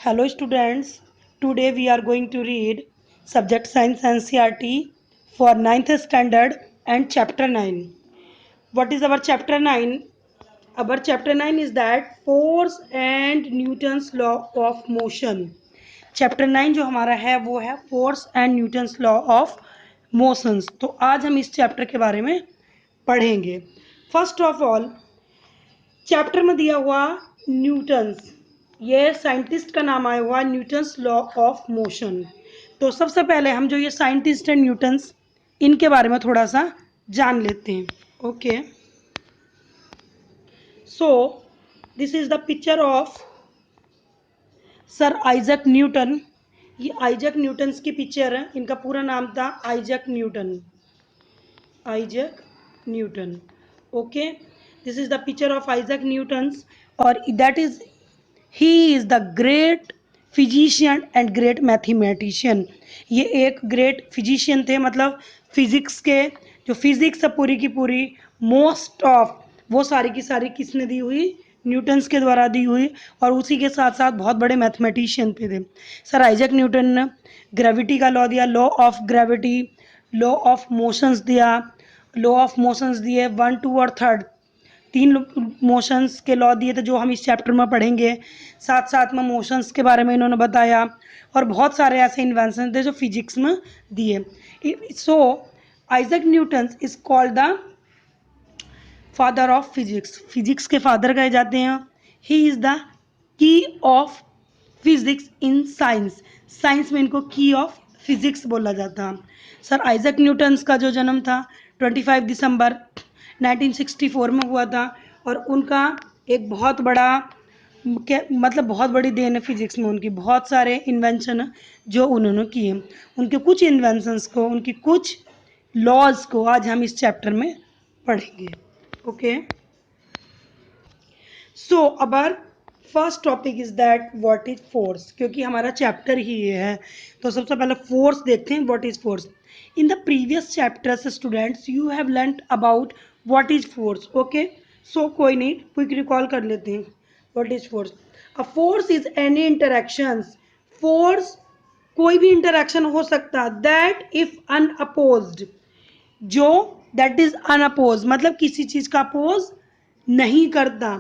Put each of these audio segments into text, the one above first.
Hello students, today we are going to read subject science NCERT for ninth standard and chapter 9. What is our chapter 9? Our chapter 9 is that force and Newton's law of motion. Chapter 9 जो हमारा है वो है force and Newton's law of motions. तो आज हम इस chapter के बारे में पढ़ेंगे। फर्स्ट ऑफ ऑल चैप्टर में दिया हुआ न्यूटन्स, ये साइंटिस्ट का नाम आया हुआ न्यूटन्स लॉ ऑफ मोशन। तो सबसे पहले हम जो ये साइंटिस्ट हैं न्यूटन्स, इनके बारे में थोड़ा सा जान लेते हैं। Okay, so this is the picture of sir Isaac Newton. ये आइजक न्यूटन्स की पिक्चर है। इनका पूरा नाम था Isaac Newton. Isaac Newton, okay, this is the picture of Isaac Newton's. और that is he is the great physician and great mathematician. ये एक ग्रेट फिजिशियन थे, मतलब फिजिक्स के जो फिजिक्स है पूरी की पूरी, मोस्ट ऑफ वो सारी की सारी किसने दी हुई? न्यूटन्स के द्वारा दी हुई। और उसी के साथ साथ बहुत बड़े मैथमेटिशियन पे थे। सर आइजक न्यूटन ने ग्रेविटी का लॉ दिया, law of gravity, law of motions दिया, लॉ ऑफ मोशंस दिए 1, 2 और 3, तीन मोशंस के लॉ दिए थे जो हम इस चैप्टर में पढ़ेंगे। साथ साथ में मोशंस के बारे में इन्होंने बताया और बहुत सारे ऐसे इन्वेंशन थे जो फिजिक्स में दिए। So Isaac Newton is called the father of physics. Physics के फादर कहे जाते हैं। He is the key of physics in science. Science में इनको की ऑफ फिजिक्स बोला जाता है। सर आइजक न्यूटन्स का जो जन्म था 25 दिसंबर 1964 में हुआ था। और उनका एक बहुत बड़ा मतलब बहुत बड़ी देन है फिजिक्स में। उनकी बहुत सारे इन्वेंशन जो उन्होंने किए, उनके कुछ इन्वेंशंस को, उनकी कुछ लॉज को आज हम इस चैप्टर में पढ़ेंगे। ओके, सो अबर first topic is that what is force. क्योंकि हमारा चैप्टर ही ये है तो सबसे पहले फोर्स देखते हैं। What is force? In the previous chapters students you have learn about what is force. Okay, so कोई नहीं, क्विक रिकॉल कर लेते हैं। What is force? A force is any interactions. Force कोई भी इंटरेक्शन हो सकता दैट इफ अनअपोज्ड, जो दैट इज अनअपोज मतलब किसी चीज का अपोज नहीं करता,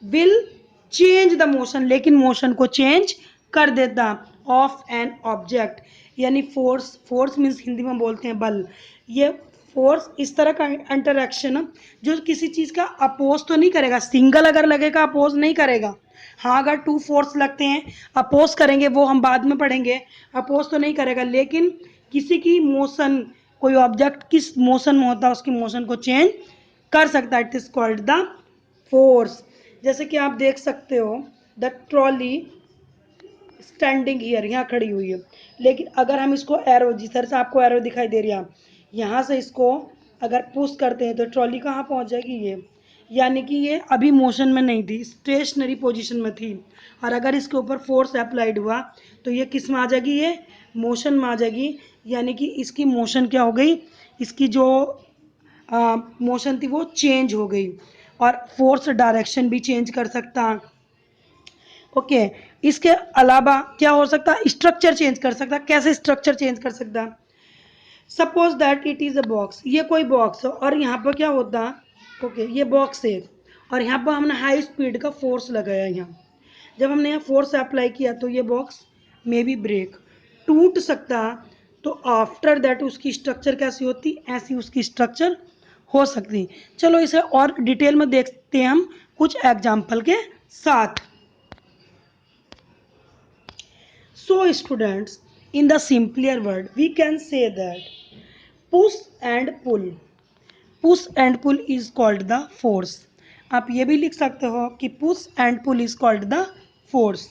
विल चेंज द मोशन, लेकिन मोशन को चेंज कर देता, ऑफ एन ऑब्जेक्ट। यानी फोर्स, फोर्स मीन्स हिंदी में बोलते हैं बल। ये फोर्स इस तरह का इंटरेक्शन जो किसी चीज का अपोज तो नहीं करेगा। सिंगल अगर लगेगा अपोज नहीं करेगा। हाँ, अगर टू फोर्स लगते हैं अपोज करेंगे, वो हम बाद में पढ़ेंगे। अपोज तो नहीं करेगा, लेकिन किसी की मोशन, कोई ऑब्जेक्ट किस मोशन में होता है उसकी मोशन को चेंज कर सकता है। It is called the force. जैसे कि आप देख सकते हो द ट्रॉली स्टैंडिंग हियर, यहाँ खड़ी हुई है। लेकिन अगर हम इसको एरो, जिस तरह से आपको एरो दिखाई दे रही है, यहाँ से इसको अगर पुश करते हैं तो ट्रॉली कहाँ पहुँच जाएगी? ये, यानी कि ये अभी मोशन में नहीं थी, स्टेशनरी पोजीशन में थी। और अगर इसके ऊपर फोर्स अप्लाइड हुआ तो ये किस में आ जाएगी? ये मोशन में आ जाएगी। यानी कि इसकी मोशन क्या हो गई? इसकी जो मोशन थी वो चेंज हो गई। और फोर्स डायरेक्शन भी चेंज कर सकता। ओके, इसके अलावा क्या हो सकता? स्ट्रक्चर चेंज कर सकता। कैसे स्ट्रक्चर चेंज कर सकता? Suppose that it is a box. ये कोई बॉक्स है और यहाँ पर क्या होता? ओके, ये बॉक्स है और यहाँ पर हमने हाई स्पीड का फोर्स लगाया। यहाँ जब हमने यहाँ फोर्स अप्लाई किया तो ये बॉक्स मे बी ब्रेक, टूट सकता। तो आफ्टर दैट उसकी स्ट्रक्चर कैसी होती? ऐसी उसकी स्ट्रक्चर हो सकती। चलो इसे और डिटेल में देखते हैं हम कुछ एग्जाम्पल के साथ। So students, in the simpler word, we can say that push and pull. Push and pull is called the force. आप ये भी लिख सकते हो कि push and pull is called the force.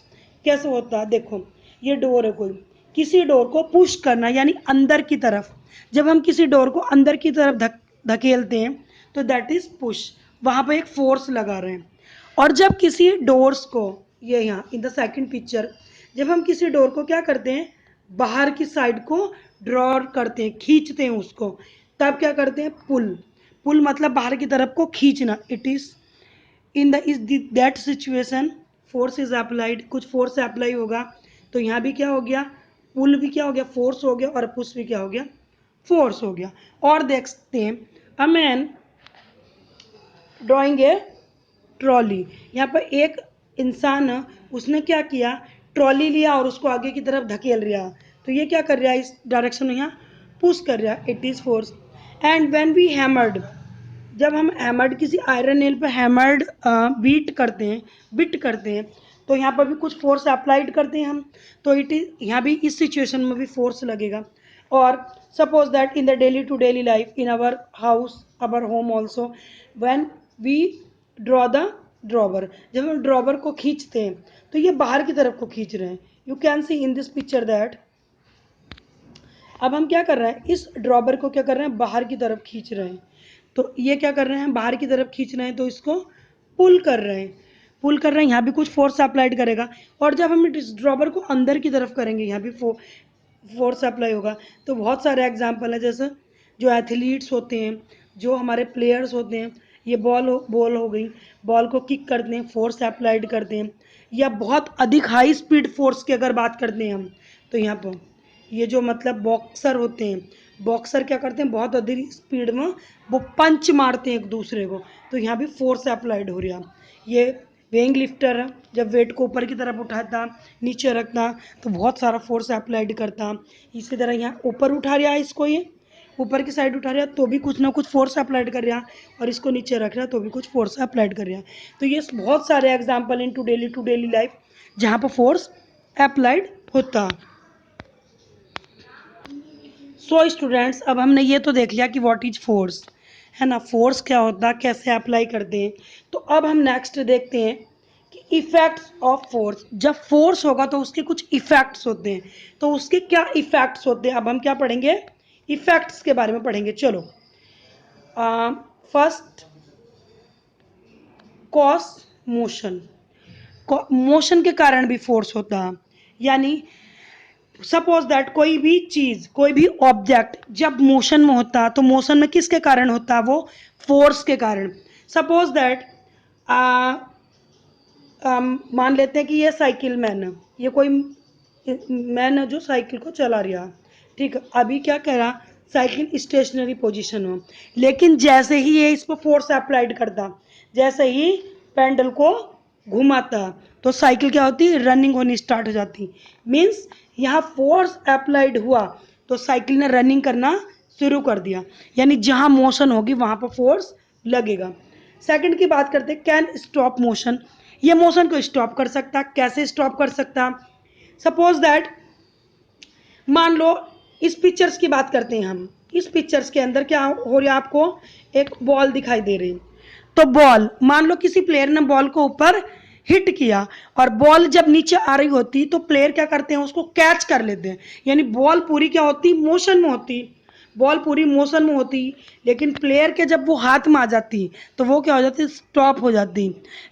कैसे होता है? देखो, ये डोर है, कोई किसी डोर को पुश करना यानी अंदर की तरफ। जब हम किसी डोर को अंदर की तरफ धकेलते हैं तो दैट इज पुश, वहाँ पर एक फोर्स लगा रहे हैं। और जब किसी डोर्स को, ये यहाँ इन द सेकंड पिक्चर, जब हम किसी डोर को क्या करते हैं? बाहर की साइड को ड्रॉ करते हैं, खींचते हैं उसको, तब क्या करते हैं? पुल। पुल मतलब बाहर की तरफ को खींचना। It is in the is that situation force is applied, कुछ फोर्स अप्लाई होगा तो यहाँ भी क्या हो गया, पुल भी क्या हो गया, फोर्स हो गया, और पुश भी क्या हो गया, फोर्स हो गया। और देखते हैं a man drawing A trolley, यहाँ पर एक इंसान है, उसने क्या किया, ट्रॉली लिया और उसको आगे की तरफ धकेल रहा, तो ये क्या कर रहा है, इस डायरेक्शन में यहाँ पुश कर रहा है, it is force. And when we hammered, जब हम हैमर्ड किसी आयरन नेल पर हैमर्ड बीट करते हैं, बिट करते हैं, तो यहाँ पर भी कुछ फोर्स अप्लाइड करते हैं हम, तो इट इज यहाँ भी इस सिचुएशन में भी फोर्स लगेगा। और suppose that in the daily to daily life in our house, our home also, when we draw the drawer, जब हम ड्रॉवर को खींचते हैं तो ये बाहर की तरफ को खींच रहे हैं, you can see in this picture that. अब हम क्या कर रहे हैं, इस ड्रॉवर को क्या कर रहे हैं, बाहर की तरफ खींच रहे हैं, तो ये क्या कर रहे हैं, बाहर की तरफ खींच रहे हैं, तो इसको पुल कर रहे हैं, पुल कर रहे हैं, यहाँ भी कुछ फोर्स अप्लाइड करेगा। और जब हम इस ड्रॉवर को अंदर की तरफ करेंगे, यहाँ भी फोर्स अप्लाई होगा। तो बहुत सारे एग्जाम्पल है, जैसे जो एथलीट्स होते हैं, जो हमारे प्लेयर्स होते हैं, ये बॉल हो गई, बॉल को किक करते हैं, फोर्स अप्लाइड करते हैं। या बहुत अधिक हाई स्पीड फोर्स की अगर बात करते हैं हम, तो यहाँ पर ये जो मतलब बॉक्सर होते हैं, बॉक्सर क्या करते हैं, बहुत अधिक स्पीड में वो पंच मारते हैं एक दूसरे को, तो यहाँ भी फोर्स अप्लाइड हो रहा। ये वेइंग लिफ्टर है, जब वेट को ऊपर की तरफ उठाता, नीचे रखता, तो बहुत सारा फोर्स अप्लाइड करता। इसी तरह यहाँ ऊपर उठा रहा है, इसको ये ऊपर की साइड उठा रहा है तो भी कुछ ना कुछ फोर्स अप्लाइड कर रहा, और इसको नीचे रख रहा तो भी कुछ फोर्स अप्लाइड कर रहा। तो ये बहुत सारे example in to daily life जहाँ पर फोर्स अप्लाइड होता। सो स्टूडेंट्स, अब हमने ये तो देख लिया कि व्हाट इज फोर्स, है ना, फोर्स क्या होता है, कैसे अप्लाई करते हैं। तो अब हम नेक्स्ट देखते हैं कि इफेक्ट्स ऑफ फोर्स। जब फोर्स होगा तो उसके कुछ इफेक्ट्स होते हैं, तो उसके क्या इफेक्ट्स होते हैं, अब हम क्या पढ़ेंगे, इफेक्ट्स के बारे में पढ़ेंगे। चलो, फर्स्ट कॉस मोशन, मोशन के कारण भी फोर्स होता है। यानी सपोज दैट कोई भी चीज, कोई भी ऑब्जेक्ट जब मोशन में होता, तो मोशन में किसके कारण होता, वो फोर्स के कारण। सपोज दैट मान लेते हैं कि ये साइकिल मैन है, ये कोई मैन है जो साइकिल को चला रहा, ठीक है, अभी क्या कह रहा, साइकिल स्टेशनरी पोजीशन हो, लेकिन जैसे ही ये इस पर फोर्स अप्लाइड करता, जैसे ही पेंडल को घुमाता, तो साइकिल क्या होती, रनिंग होनी स्टार्ट हो जाती। मीन्स यहाँ फोर्स अप्लाइड हुआ तो साइकिल ने रनिंग करना शुरू कर दिया, यानी जहाँ मोशन होगी वहाँ पर फोर्स लगेगा। सेकंड की बात करते हैं, कैन स्टॉप मोशन, ये मोशन को स्टॉप कर सकता, कैसे स्टॉप कर सकता। सपोज दैट मान लो इस पिक्चर्स की बात करते हैं हम, इस पिक्चर्स के अंदर क्या हो रहा है, आपको एक बॉल दिखाई दे रही, तो बॉल मान लो किसी प्लेयर ने बॉल को ऊपर हिट किया, और बॉल जब नीचे आ रही होती तो प्लेयर क्या करते हैं, उसको कैच कर लेते हैं, यानी बॉल पूरी क्या होती, मोशन में होती, बॉल पूरी मोशन में होती, लेकिन प्लेयर के जब वो हाथ में आ जाती तो वो क्या हो जाती, स्टॉप हो जाती।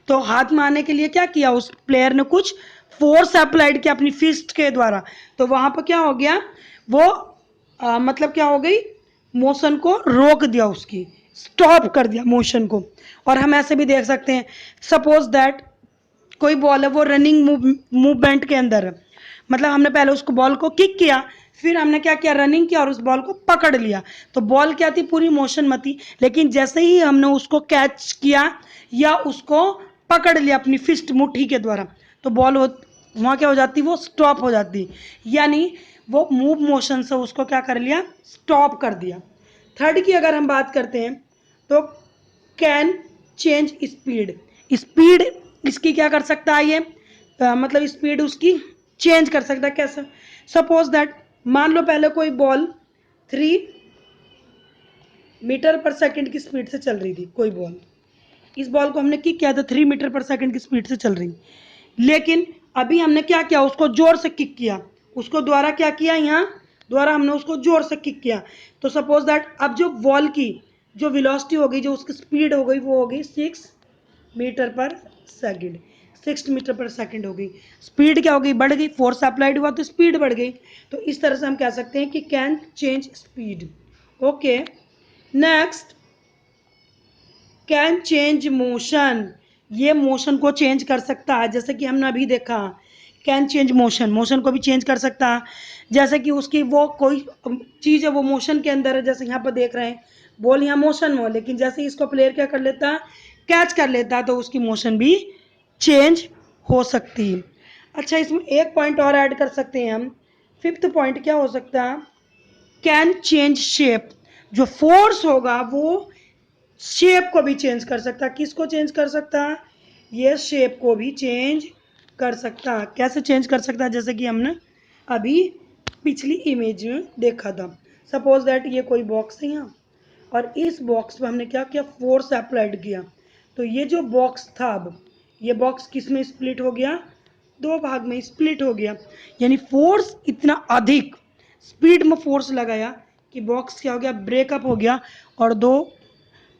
तो हाथ में आने के लिए क्या किया, उस प्लेयर ने कुछ फोर्स अप्लाइड किया अपनी फिस्ट के द्वारा, तो वहां पर क्या हो गया, वो मतलब क्या हो गई, मोशन को रोक दिया, उसकी स्टॉप कर दिया मोशन को। और हम ऐसे भी देख सकते हैं, सपोज दैट कोई बॉल है, वो रनिंग मूवमेंट के अंदर है, मतलब हमने पहले उसको बॉल को किक किया, फिर हमने क्या किया, रनिंग किया और उस बॉल को पकड़ लिया, तो बॉल क्या थी, पूरी मोशन में थी, लेकिन जैसे ही हमने उसको कैच किया या उसको पकड़ लिया अपनी फिस्ट मुट्ठी के द्वारा, तो बॉल वहाँ क्या हो जाती, वो स्टॉप हो जाती, यानी वो मूव मोशन से उसको क्या कर लिया, स्टॉप कर दिया। थर्ड की अगर हम बात करते हैं, तो कैन चेंज स्पीड, स्पीड इसकी क्या कर सकता है, ये मतलब स्पीड उसकी चेंज कर सकता है, कैसे। सपोज दैट मान लो पहले कोई बॉल 3 मीटर पर सेकंड की स्पीड से चल रही थी, कोई बॉल, इस बॉल को हमने किक किया था 3 मीटर पर सेकंड की स्पीड से चल रही, लेकिन अभी हमने क्या किया, उसको जोर से किक किया, उसको द्वारा क्या किया, यहाँ द्वारा हमने उसको जोर से किक किया, तो सपोज दैट अब जो बॉल की जो वेलोसिटी हो गई, जो उसकी स्पीड हो गई, वो हो गई 6 मीटर पर सेकंड, 6 मीटर पर सेकंड हो गई, स्पीड क्या हो गई, बढ़ गई, फोर्स अप्लाइड हुआ तो स्पीड बढ़ गई। तो इस तरह से हम कह सकते हैं कि can change speed. Okay, next can change motion, ये मोशन को चेंज कर सकता है, जैसे कि हमने अभी देखा कैन चेंज मोशन, मोशन को भी चेंज कर सकता है। जैसे कि उसकी वो कोई चीज़ है वो मोशन के अंदर है, जैसे यहाँ पर देख रहे हैं बॉल यहाँ मोशन हो, लेकिन जैसे इसको प्लेयर क्या कर लेता है, कैच कर लेता है, तो उसकी मोशन भी चेंज हो सकती है। अच्छा, इसमें एक पॉइंट और ऐड कर सकते हैं हम। फिफ्थ पॉइंट क्या हो सकता है, कैन चेंज शेप। जो फोर्स होगा वो शेप को भी चेंज कर सकता है। किसको चेंज कर सकता है, ये शेप को भी चेंज कर सकता है। कैसे चेंज कर सकता है, जैसे कि हमने अभी पिछली इमेज में देखा था। सपोज दैट ये कोई बॉक्स है यहाँ, और इस बॉक्स पे हमने क्या किया, फोर्स अप्लाइड किया, तो ये जो बॉक्स था, अब ये बॉक्स किस में स्प्लिट हो गया, दो भाग में स्प्लिट हो गया। यानी फोर्स इतना अधिक स्पीड में फोर्स लगाया कि बॉक्स क्या हो गया, ब्रेकअप हो गया और दो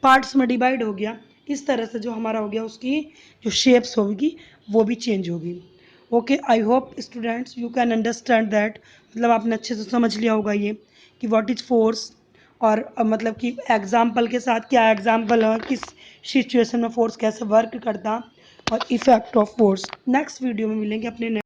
पार्ट्स में डिवाइड हो गया। इस तरह से जो हमारा हो गया, उसकी जो शेप्स होगी वो भी चेंज होगी। Okay, I hope students you can understand that, मतलब आपने अच्छे से समझ लिया होगा ये कि व्हाट इज फोर्स, और मतलब कि एग्जाम्पल के साथ क्या एग्जाम्पल है, किस सिचुएशन में फोर्स कैसे वर्क करता, और effect of force. Next video में मिलेंगे अपने